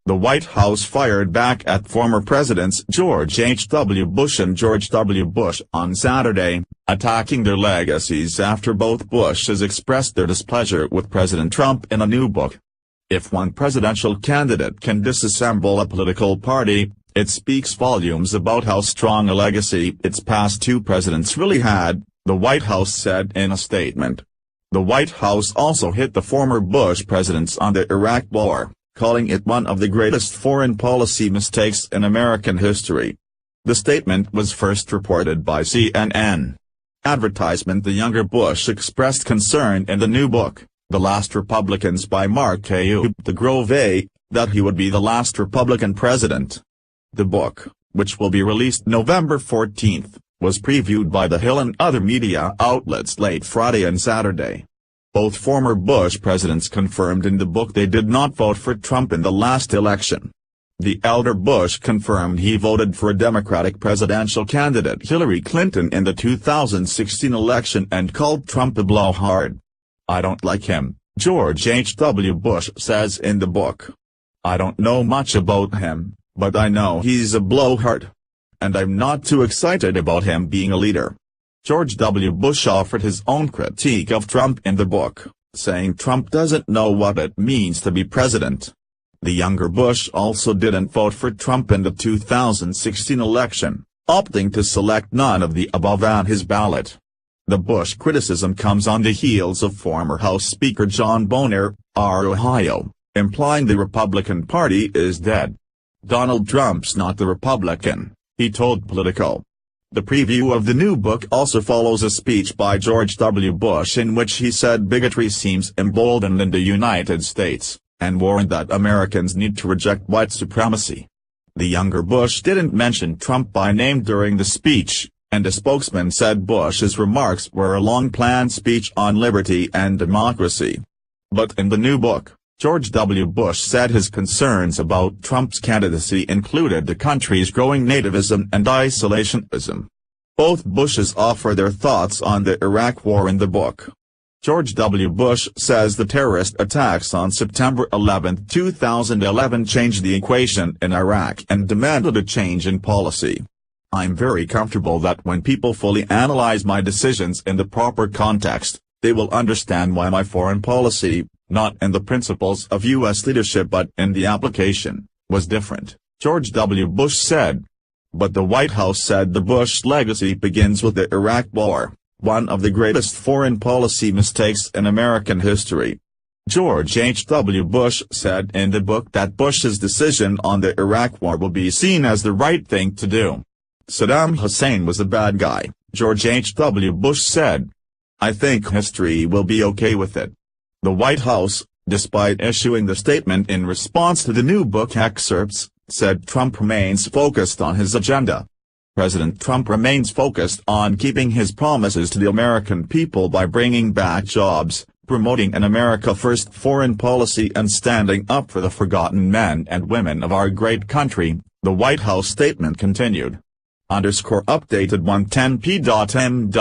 The White House fired back at former Presidents George H.W. Bush and George W. Bush on Saturday, attacking their legacies after both Bushes expressed their displeasure with President Trump in a new book. If one presidential candidate can disassemble a political party, it speaks volumes about how strong a legacy its past two presidents really had, the White House said in a statement. The White House also hit the former Bush presidents on the Iraq War, calling it one of the greatest foreign policy mistakes in American history. The statement was first reported by CNN. Advertisement: The younger Bush expressed concern in the new book, The Last Republicans by Mark A. de Grove, that he would be the last Republican president. The book, which will be released November 14, was previewed by The Hill and other media outlets late Friday and Saturday. Both former Bush presidents confirmed in the book they did not vote for Trump in the last election. The elder Bush confirmed he voted for Democratic presidential candidate Hillary Clinton in the 2016 election and called Trump a blowhard. "I don't like him," George H.W. Bush says in the book. "I don't know much about him, but I know he's a blowhard. And I'm not too excited about him being a leader." George W. Bush offered his own critique of Trump in the book, saying Trump doesn't know what it means to be president. The younger Bush also didn't vote for Trump in the 2016 election, opting to select none of the above on his ballot. The Bush criticism comes on the heels of former House Speaker John Boehner, R. Ohio, implying the Republican Party is dead. "Donald Trump's not the Republican," he told Politico. The preview of the new book also follows a speech by George W. Bush in which he said bigotry seems emboldened in the United States, and warned that Americans need to reject white supremacy. The younger Bush didn't mention Trump by name during the speech, and a spokesman said Bush's remarks were a long-planned speech on liberty and democracy. But in the new book, George W. Bush said his concerns about Trump's candidacy included the country's growing nativism and isolationism. Both Bushes offer their thoughts on the Iraq War in the book. George W. Bush says the terrorist attacks on September 11, 2011 changed the equation in Iraq and demanded a change in policy. "I'm very comfortable that when people fully analyze my decisions in the proper context, they will understand why my foreign policy, not in the principles of U.S. leadership but in the application, was different," George W. Bush said. But the White House said the Bush legacy begins with the Iraq War, one of the greatest foreign policy mistakes in American history. George H.W. Bush said in the book that Bush's decision on the Iraq War will be seen as the right thing to do. "Saddam Hussein was a bad guy," George H.W. Bush said. "I think history will be okay with it." The White House, despite issuing the statement in response to the new book excerpts, said Trump remains focused on his agenda. President Trump remains focused on keeping his promises to the American people by bringing back jobs, promoting an America First foreign policy and standing up for the forgotten men and women of our great country, the White House statement continued. _updated 110p.m.